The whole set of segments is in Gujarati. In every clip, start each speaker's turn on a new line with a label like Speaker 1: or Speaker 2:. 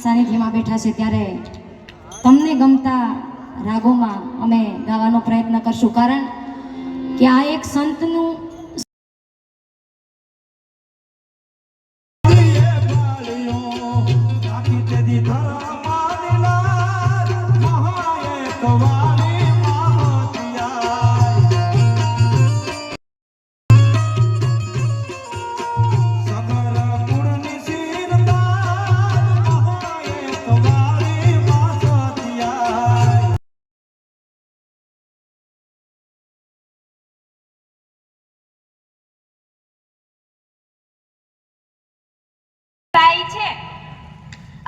Speaker 1: સાનિધ્યમાં બેઠા છે ત્યારે તમને ગમતા રાગોમાં અમે ગાવાનો પ્રયત્ન કરશું, કારણ કે આ એક સંતનું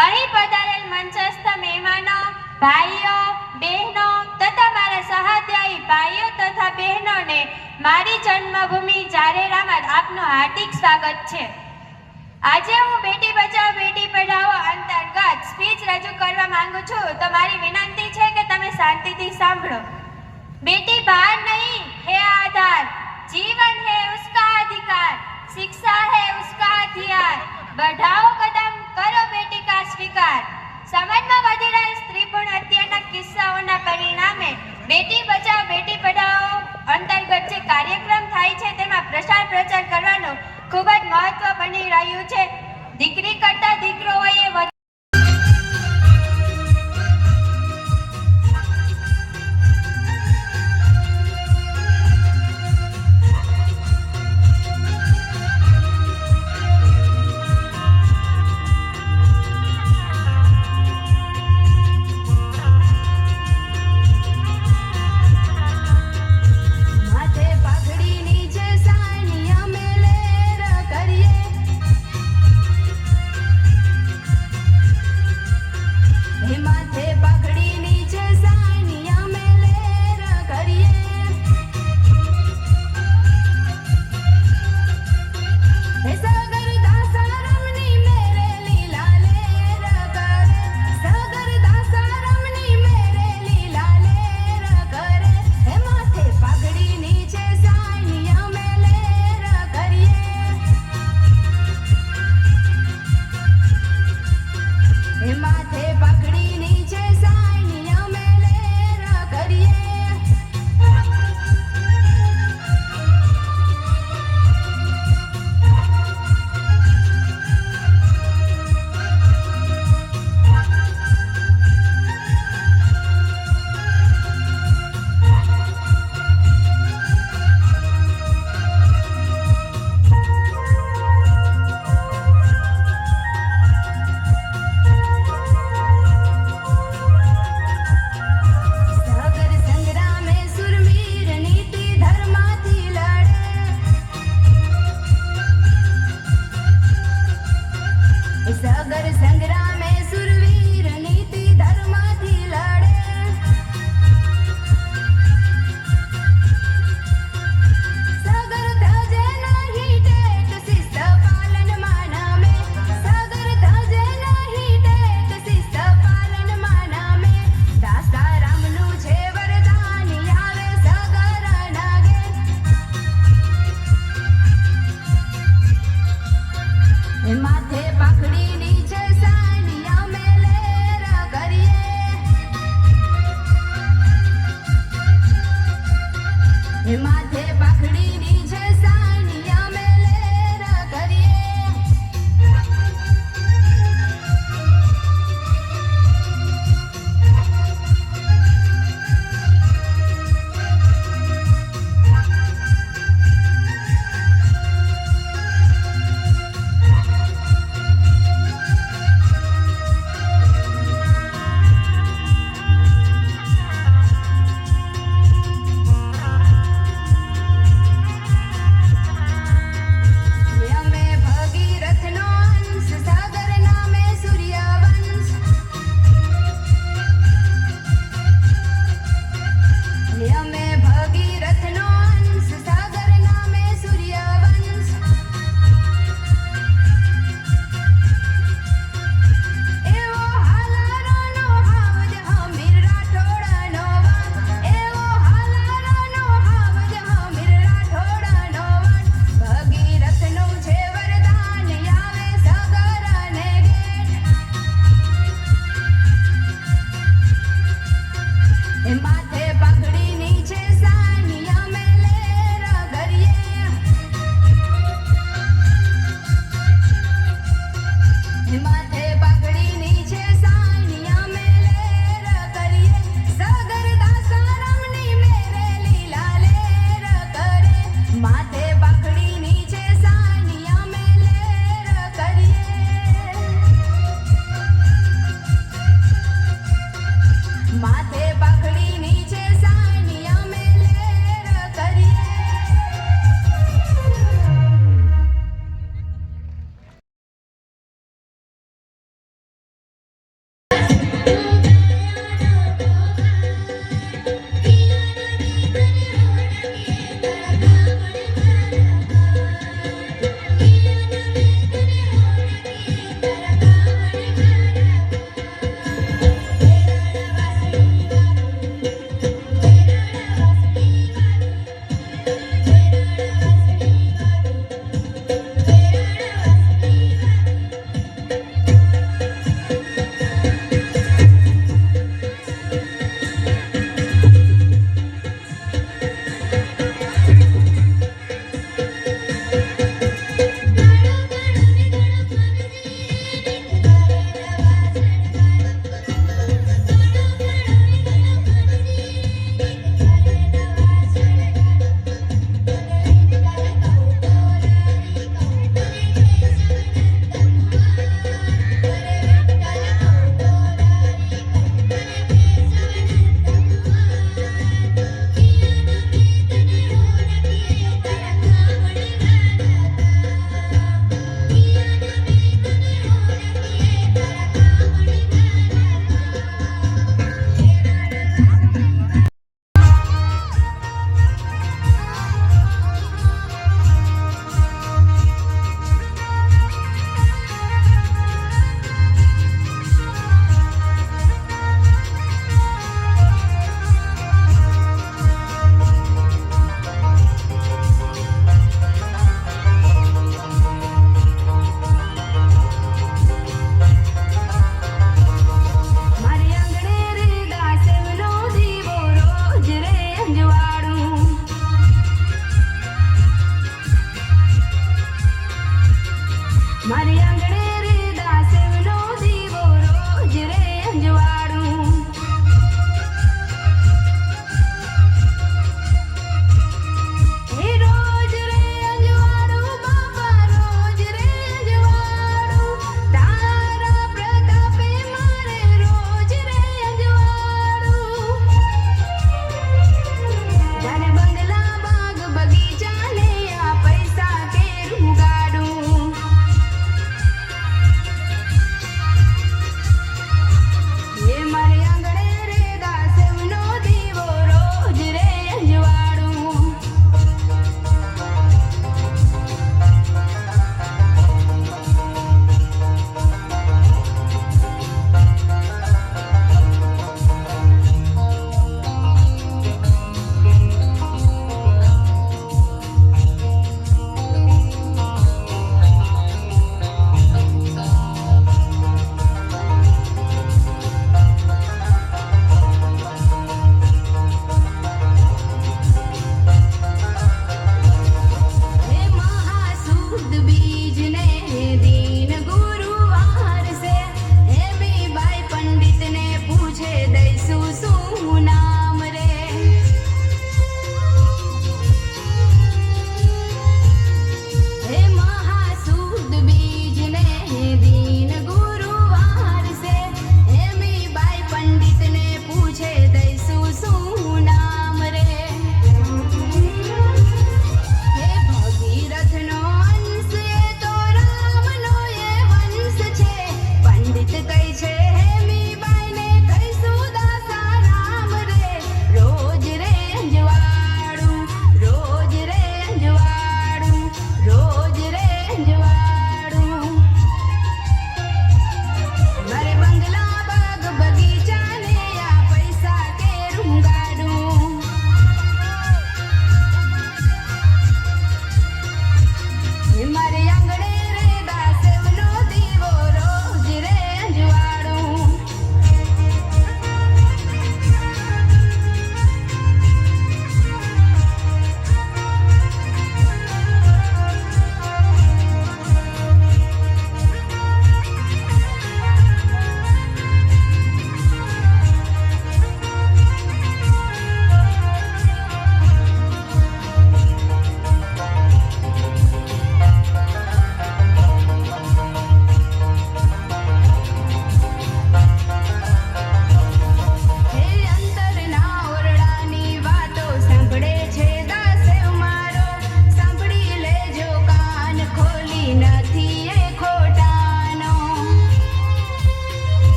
Speaker 2: અહીં પધારેલ મંચસ્થ મહેમાનો, ભાઈઓ, બહેનો તથા મારા સહાધ્યાયી ભાઈઓ તથા બહેનોને મારી જન્મભૂમિ જારેરામાં આપનું હાર્દિક સ્વાગત છે। આજે હું બેટી બચાવો બેટી પઢાઓ અંતર્ગત સ્પીચ રજૂ કરવા માંગુ છું, તો મારી વિનંતી છે કે તમે શાંતિથી સાંભળો। बेटी बाहर नहीं है आधार, जीवन है उसका अधिकार, शिक्षा है उसका हथियार, बढ़ाओ कदम करो बेटी का स्वीकार। समाजમાં વધી રહેલ સ્ત્રી ભ્રૂણ હત્યાના કિસ્સાઓના પરિણામે બેટી બચાવો બેટી પઢાઓ અંતર્ગત જે કાર્યક્રમ થાય છે તેમાં પ્રસાર પ્રચાર કરવાનું ખૂબ જ મહત્વ બની રહ્યું છે। દીકરી કરતા દીકરો હોય એ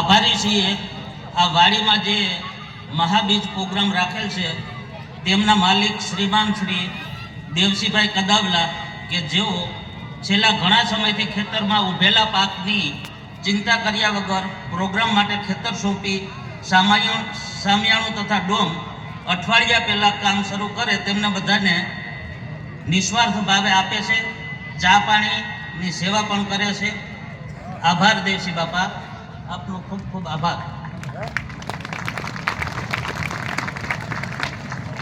Speaker 3: આભારી છીએ આ વાડીમાં જે મહાબીજ પ્રોગ્રામ રાખેલ છે તેમના માલિક શ્રીમાન શ્રી દેવસીભાઈ કદાવલા કે જેઓ છેલ્લા ઘણા સમયથી ખેતરમાં ઊભેલા પાકની ચિંતા કર્યા વગર પ્રોગ્રામ માટે ખેતર સોંપી સામિયાણું તથા ડોમ અઠવાડિયા પહેલાં કામ શરૂ કરે તેમને બધાને નિસ્વાર્થ ભાવે આપે છે, ચા પાણીની સેવા પણ કરે છે. આભાર દેવસી બાપા, આપનો ખૂબ ખૂબ આભાર.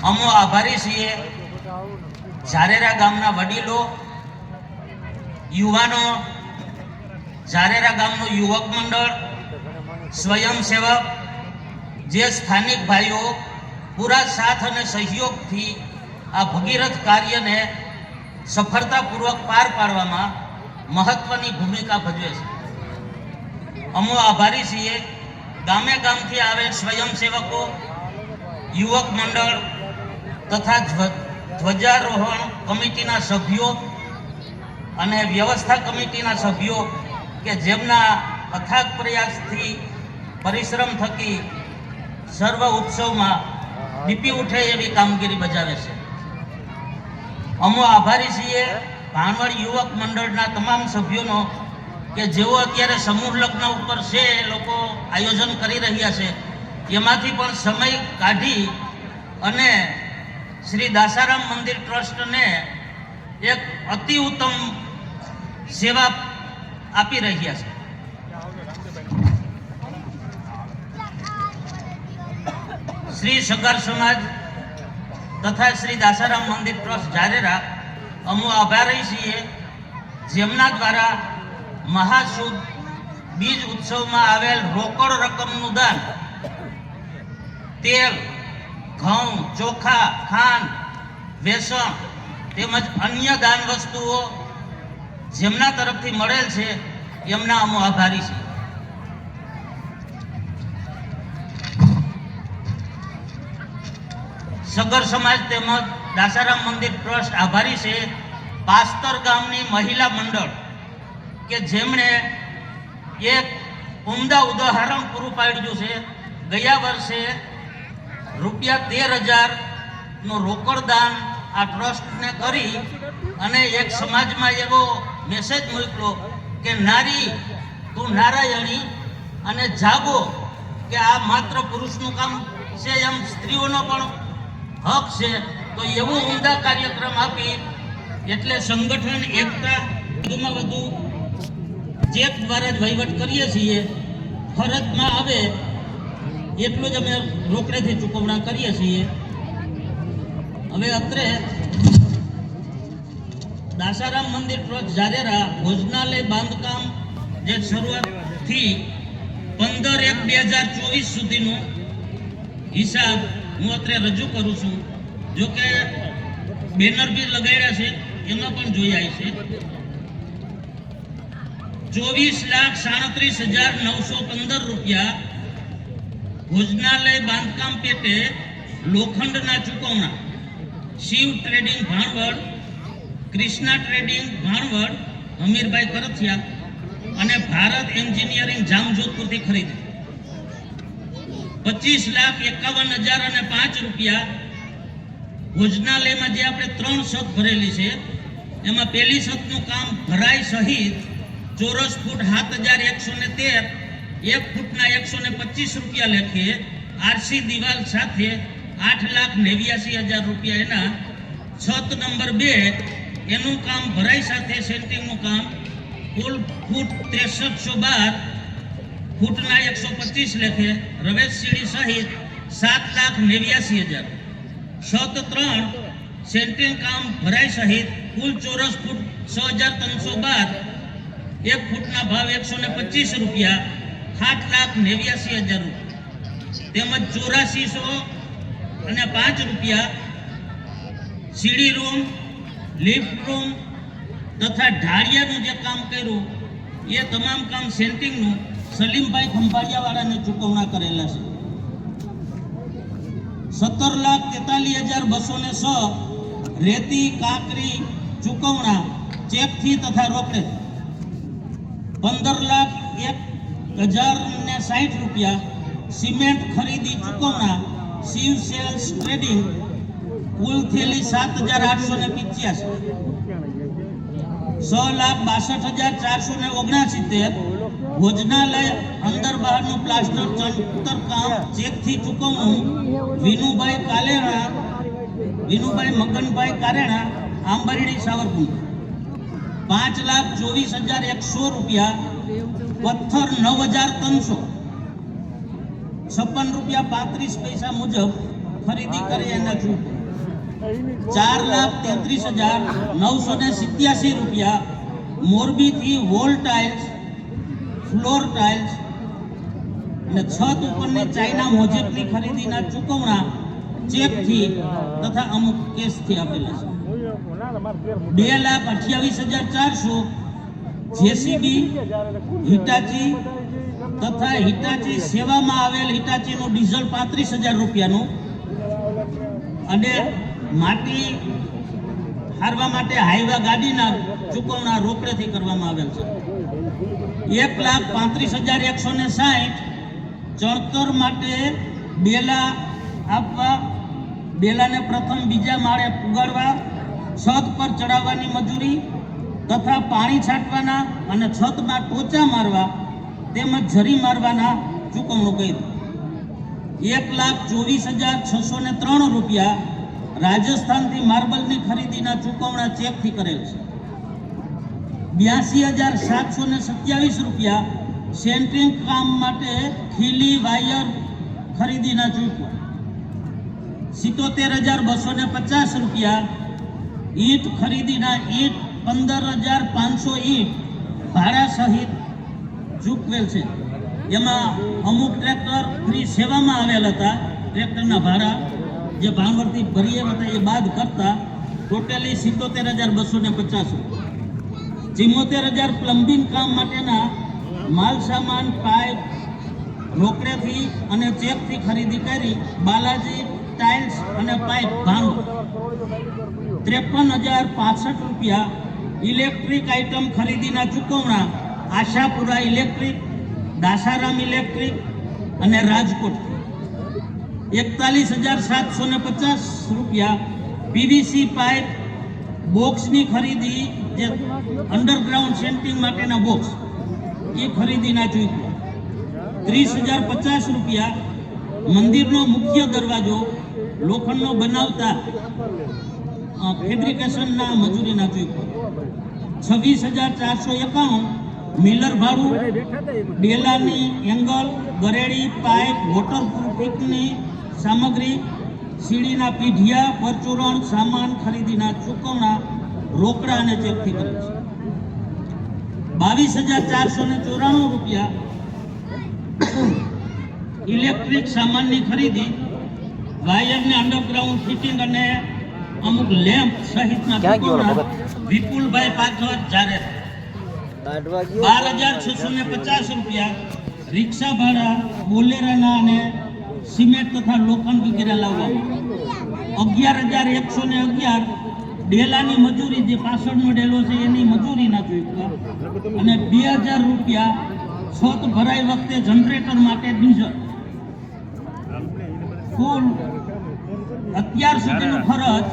Speaker 3: અમો આભારી છીએ ઝારેરા ગામના વડીલો, યુવાનો, ઝારેરા ગામનું યુવક મંડળ, સ્વયંસેવક, જે સ્થાનિક ભાઈઓ પૂરા સાથ અને સહયોગથી આ ભગીરથ કાર્યને સફળતાપૂર્વક પાર પાડવામાં મહત્વની ભૂમિકા ભજવે છે. અમો આભારી છીએ ગામે ગામથી આવેલ સ્વયંસેવકો, યુવક મંડળ તથા ધ્વજારોહણ કમિટીના સભ્યો અને વ્યવસ્થા કમિટીના સભ્યો કે જેમના અથાગ પ્રયાસથી પરિશ્રમ થકી સર્વ ઉત્સવમાં દીપી ઉઠે એવી કામગીરી બજાવે છે. અમો આભારી છીએ ભાણવડ યુવક મંડળના તમામ સભ્યોનો કે જેઓ અત્યારે સમૂહ લગ્ન ઉપર છે, એ લોકો આયોજન કરી રહ્યા છે, એમાંથી પણ સમય કાઢી અને શ્રી દાસારામ મંદિર ટ્રસ્ટને એક અતિ ઉત્તમ સેવા આપી રહ્યા છે. શ્રી સગર સમાજ તથા શ્રી દાસારામ મંદિર ટ્રસ્ટ ઝારેરા અમો આભારી છીએ જેમના દ્વારા મહાશુદ્ધ બીજ ઉત્સવમાં આવેલ રોકડ રકમનું દાન તેલ, ઘઉં, ચોખા, ખાંડ, વેસણ તેમજ અન્ય દાન વસ્તુઓ જેમના તરફથી મળેલ છે એમના અમો આભારી છે. સગર સમાજ તેમજ દાસારામ મંદિર ટ્રસ્ટ આભારી છે પાસ્તર ગામની મહિલા મંડળ કે જેમણે એક ઉમદા ઉદાહરણ પૂરું પાડ્યું છે. ગયા વર્ષે ₹13,000નું રોકડ દાન આ ટ્રસ્ટને કરી અને એક સમાજમાં એવો મેસેજ મોકલ્યો કે નારી તું નારાયણી અને જાગો, કે આ માત્ર પુરુષનું કામ છે, એમ સ્ત્રીઓનો પણ હક છે. તો એવું ઉમદા કાર્યક્રમ આપી એટલે સંગઠન એકતા વધુમાં વધુ ચેક દ્વારા જ વહીવટ કરીએ છીએ. ફરજમાં આવે એટલું જ અમે રોકડેથી ચૂકવણા કરીએ છીએ. હવે અત્રે દાસારામ મંદિર ટ્રસ્ટ ઝારેરા ભોજનાલય બાંધકામ જે શરૂઆતથી 15/1/2024 સુધીનો હિસાબ હું અત્રે રજૂ કરું છું. જો કે બેનર બી લગાડ્યા છે, એમાં પણ જોઈ છે. 24,37,915 રૂપિયા ભોજનાલય બાંધકામ પેટે લોખંડના ચૂકવણા શિવ ટ્રેડિંગ ભાણવડ, કૃષ્ણા ટ્રેડિંગ ભાણવડ, હમીરભાઈ કરથિયા અને ભારત એન્જિનિયરિંગ જામજોધપુરથી ખરીદી. 25,51,005 રૂપિયા ભોજનાલયમાં જે આપણે 3 છત ભરેલી છે એમાં પહેલી છતનું કામ ભરાઈ સહિત ચોરસ ફૂટ 7,113, 1 ફૂટના 125 રૂપિયા લેખે આરસી દિવાલ સાથે 8,89,000 રૂપિયા એના. છત નંબર 2 એનું કામ ભરાઈ સાથે સેન્ટિંગનું કામ કુલ ફૂટ 6312, ફૂટના 125 લેખે રવેશ સીડી સહિત 7,89,000. છત 3 સેન્ટિંગ કામ ભરાઈ સહિત કુલ ચોરસ ફૂટ 6,312, 1 ફૂટના ભાવ 125 રૂપિયા, 8,89,000 રૂપિયા તેમજ 8405 રૂપિયા સીડી રૂમ, લિફ્ટ રૂમ તથા ઢાળિયાનું જે કામ કર્યું એ તમામ કામ સેન્ટિંગનું સલીમભાઈ ખંભાળિયાવાળાને ચૂકવણા કરેલા છે. 17,43,206 રેતી કાંકરી ચૂકવણા ચેકથી તથા રોકડે. ₹1060 રૂપિયા સિમેન્ટ ખરીદી ચૂકવણા શિવ સેલ્સ ટ્રેડિંગ કુલ થેલી 7,885 6,62,479 ભોજનાલય અંદર બહારનું પ્લાસ્ટર ચણતર કામ ચેકથી ચૂકવણું વિનુભાઈ મગનભાઈ કારેણા આંબરડી સાવરકુંડલા 5,24,100 રૂપિયા પથ્થર 9,356 રૂપિયા 35 પૈસા મુજબ ખરીદી કરી એના છૂટ 4,33,987 રૂપિયા મોરબીથી વોલ ટાઇલ્સ ફ્લોર ટાઇલ્સ અને છત ઉપરની ચાઇના મોઝેકની ખરીદીના ચૂકવણા ચેકથી તથા અમુક કેસથી આપેલા છે 2,28,400 જેસીબી હિટાચી તથા હિટાચી સેવામાં આવેલ હિટાચીનું ડીઝલ 35,000 રૂપિયાનું અને માટી હારવા માટે હાઈવા ગાડીના ચૂકવણા રોકડેથી કરવામાં આવેલ છે 1,35,160 ચણતર માટે ડેલા આપવા ડેલાને પ્રથમ બીજા માળે પુગાડવા છત પર ચડાવવાની મજૂરી તથા પાણી છાંટવાના અને છતમાં ટોચા મારવા તેમજ જરી મારવાના ચૂકવણું કર્યું 1,24,603 રૂપિયા રાજસ્થાનથી માર્બલની ખરીદીના ચૂકવણા ચેકથી કરેલ છે 82,727 રૂપિયા સેન્ટ્રિંગ કામ માટે ખીલી વાયર ખરીદીના ચૂકવણા 77,250 રૂપિયા ઈંટ ખરીદીના ઈંટ 15,500 ઈંટ ભાડા સહિત ચૂકવેલ છે એમાં અમુક ટ્રેક્ટર ફ્રી સેવામાં આવેલ હતા ટ્રેક્ટરના ભાડા જે ભાણવડથી ભરીએ હતા એ બાદ કરતા ટોટલી 77,250 74,000 પ્લમ્બિંગ કામ માટેના માલ સામાન પાઇપ રોકડેથી અને ચેકથી ખરીદી કરી બાલાજી ટાઇલ્સ અને પાઇપ ભાણવડ 53,065 રૂપિયા ઇલેક્ટ્રિક આઇટમ ખરીદીના ચૂકવણા આશાપુરા ઇલેક્ટ્રિક દાસારામ ઇલેક્ટ્રિક અને રાજકોટ 41,750 રૂપિયા પીવીસી પાઇપ બોક્સની ખરીદી જે અંડરગ્રાઉન્ડ સેન્ટિંગ માટેના બોક્સ એ ખરીદીના ચૂકવણા 30,050 રૂપિયા મંદિરનો મુખ્ય દરવાજો લોખંડનો બનાવતા ફેબ્રિકેશનના મજૂરીના ચૂકવણા 26,491 મિલર ભાડું ડેલાની એંગલ ગરેડી પાઇપ વોટરપ્રૂફિંગની સામગ્રી સીડીના પીઢિયા પરચુરણ સામાન ખરીદીના ચૂકવણા રોકડા અને ચેકથી કરે છે 22,494 રૂપિયા ઇલેક્ટ્રિક સામાનની ખરીદી વાયરને અંડરગ્રાઉન્ડ ફિટિંગ અને અમુક લેમ્પ સહિતના ચૂકવણા વિપુલભાઈ પાછળ જારે 12,650 રૂપિયા રિક્ષા ભાડા બોલેરાના અને સિમેન્ટ તથા લોખંડ વગેરે લાવવામાં 11,111 ડેલાની મજૂરી જે પાછળનો ડેલો છે એની મજૂરીના ચૂકવા અને 2,000 રૂપિયા છત ભરાઈ વખતે જનરેટર માટે ડીઝલ કુલ અત્યાર સુધીનો ખર્ચ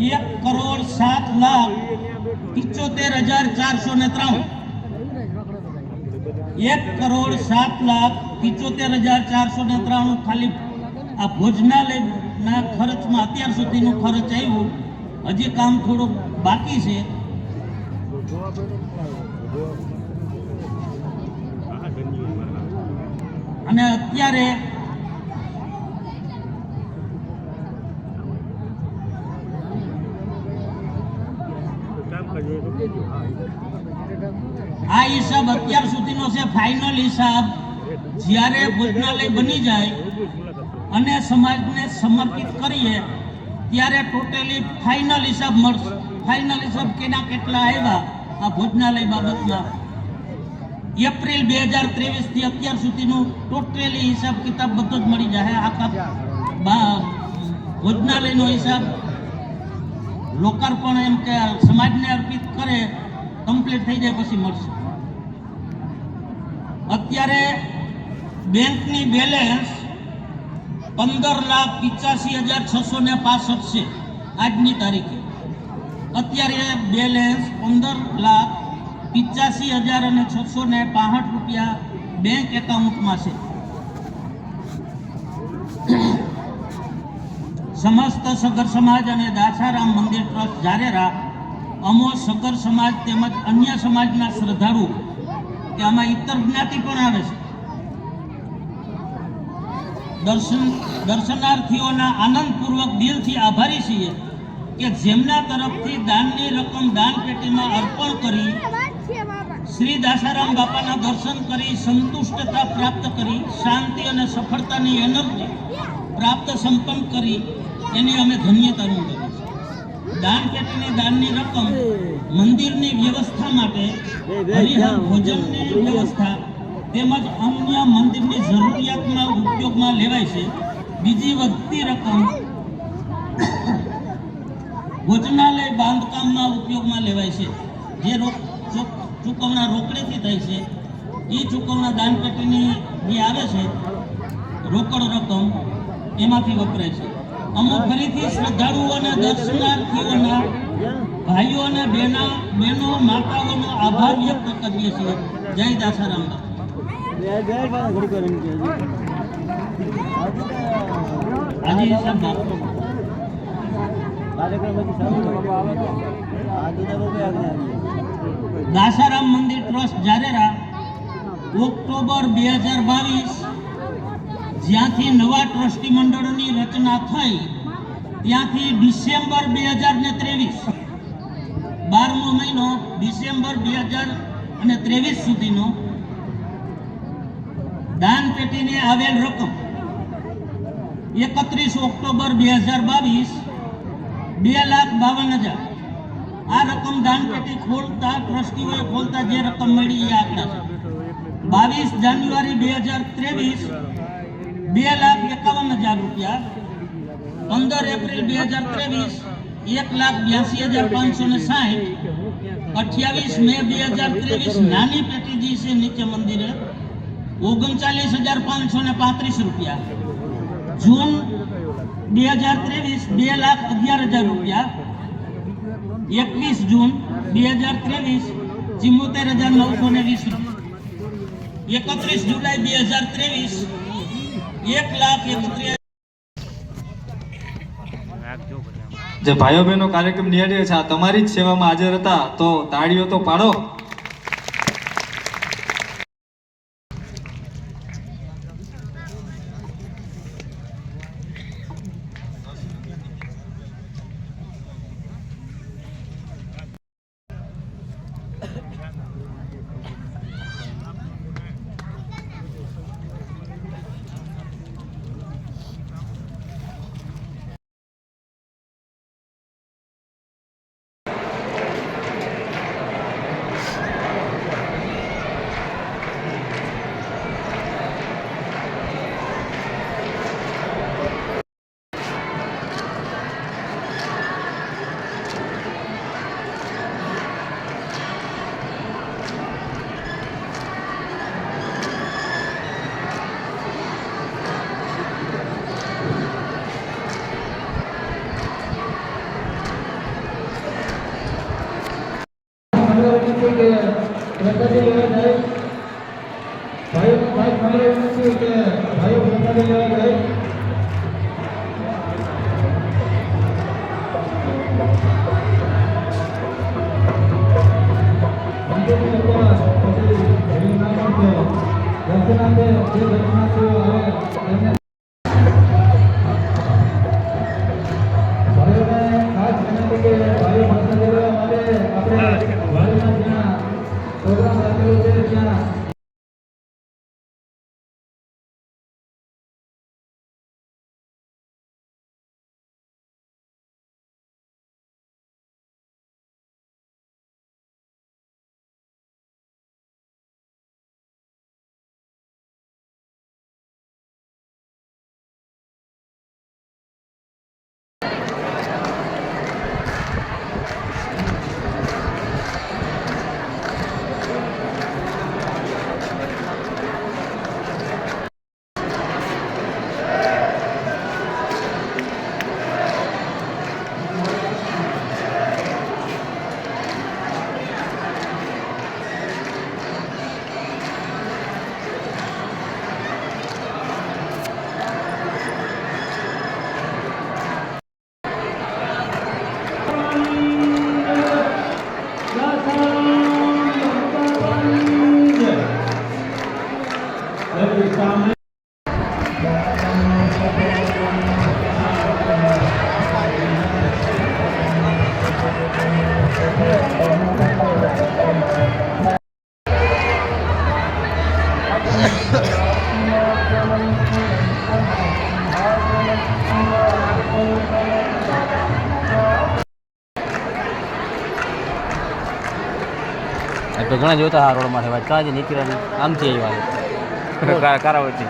Speaker 3: 1,07,75,493 1,07,75,493 ખાલી આ ભોજનાલયના ખર્ચમાં અત્યાર સુધીનો ખર્ચ આવ્યું હજી કામ થોડું બાકી છે અને અત્યારે આ હિસાબ અત્યાર સુધીનો છે ફાઇનલ હિસાબ જ્યારે ભોજનાલય બની જાય અને સમાજને સમર્પિત કરીએ ત્યારે ટોટલી ફાઇનલ હિસાબ મળશે ફાઇનલ હિસાબ કેના કેટલા આવ્યા આ ભોજનાલય બાબતના એપ્રિલ 2023 થી અત્યાર સુધીનું ટોટલી હિસાબ કિતાબ બધો જ મળી જાય આખા ભોજનાલયનો હિસાબ લોકાર્પણ એમ કે સમાજને અર્પિત કરે કમ્પ્લીટ થઈ જાય પછી મળશે અત્યારે બેંકની બેલેન્સ 15,85,665 છે આજની તારીખે. અત્યારે બેલેન્સ 15,85,665 રૂપિયા બેંક એકાઉન્ટમાં છે. સમસ્ત સગર સમાજ અને દાસારામ મંદિર ટ્રસ્ટ જારેરા અમો સગર સમાજ તેમજ અન્ય સમાજના શ્રદ્ધાળુ કે આમાં ઇતર જ્ઞાતિ પણ આવે છે, દર્શનાર્થીઓના આનંદપૂર્વક દિલથી આભારી છીએ કે જેમના તરફથી દાનની રકમ દાન પેટીમાં અર્પણ કરી શ્રી દાસારામ બાપાના દર્શન કરી સંતુષ્ટતા પ્રાપ્ત કરી શાંતિ અને સફળતાની એનર્જી પ્રાપ્ત સંપન્ન કરી એની અમે ધન્યતા અનુભવીએ છીએ. દાન પેટીની દાનની રકમ મંદિરની વ્યવસ્થા માટે હરિહર ભોજનની વ્યવસ્થા તેમજ અન્ય મંદિરની જરૂરિયાતમાં ઉપયોગમાં લેવાય છે. બીજી વધતી રકમ ભોજનાલય બાંધકામમાં ઉપયોગમાં લેવાય છે. જે ચૂકવણા રોકડેથી થાય છે એ ચૂકવણા દાન પેટીની જે આવે છે રોકડ રકમ એમાંથી વપરાય છે. અમુક ફરીથી શ્રદ્ધાળુઓ અને દર્શનાર્થીઓના ભાઈઓ અને બહેનો માતાઓનો આભાર વ્યક્ત કરીએ છીએ. જય દાસારામ બાપા. દાસારામ મંદિર ટ્રસ્ટ જારેરા ઓક્ટોબર 2022 જ્યાંથી નવા ટ્રસ્ટી મંડળની રચના થઈ ત્યાંથી ડિસેમ્બર 2023 12મો મહિનો ડિસેમ્બર 2023 સુધીનો દાન પેટીને આવેલ રકમ 31 ઓક્ટોબર 2022 2,52,000. આ રકમ દાન પેટી ખોલતા ટ્રસ્ટીઓએ ખોલતા જે રકમ મળી એ આંકડા છે. 22 જાન્યુઆરી 2023 2,51,000 રૂપિયા. 15 એપ્રિલ 2023 1,82,560. 28 મે 2023 નાની પેટી જે છે નીચે મંદિરે 39,535 રૂપિયા. જૂન 2023 2,11,000 રૂપિયા. 21 જૂન 2023 74,920 રૂપિયા. 31 જુલાઈ 2023 1,31,000.
Speaker 4: જે ભાઈઓ બહેનો કાર્યક્રમ નિહાળે છે આ તમારી જ સેવામાં હાજર હતા તો તાળીઓ તો પાડો.
Speaker 5: તો ઘણા જોતા હા રોડ માટે કાંઈ નીકળ્યા આમથી આવ્યા કારાવતી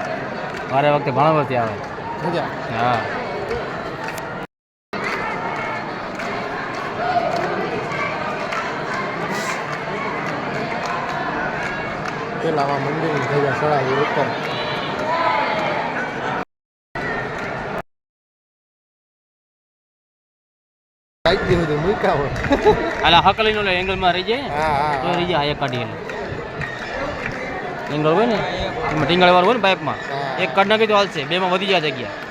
Speaker 5: મારે વખતે ભાણાવરથી આવે હા
Speaker 6: પેલામાં મંદિરની ધજા ચડાવી ઉપર કાંઈક દી સુધી મૂક્યા હોય
Speaker 5: એટલે હકલીનો એંગલમાં રહી જાય
Speaker 6: હા હા
Speaker 5: તો રહી જાય એક કાઢી એંગલ હોય ને એમાં ટીંગળ વાળું હોય ને પાઇપમાં એક કાઢ નાખી તો હાલશે બેમાં વધી જાય જગ્યા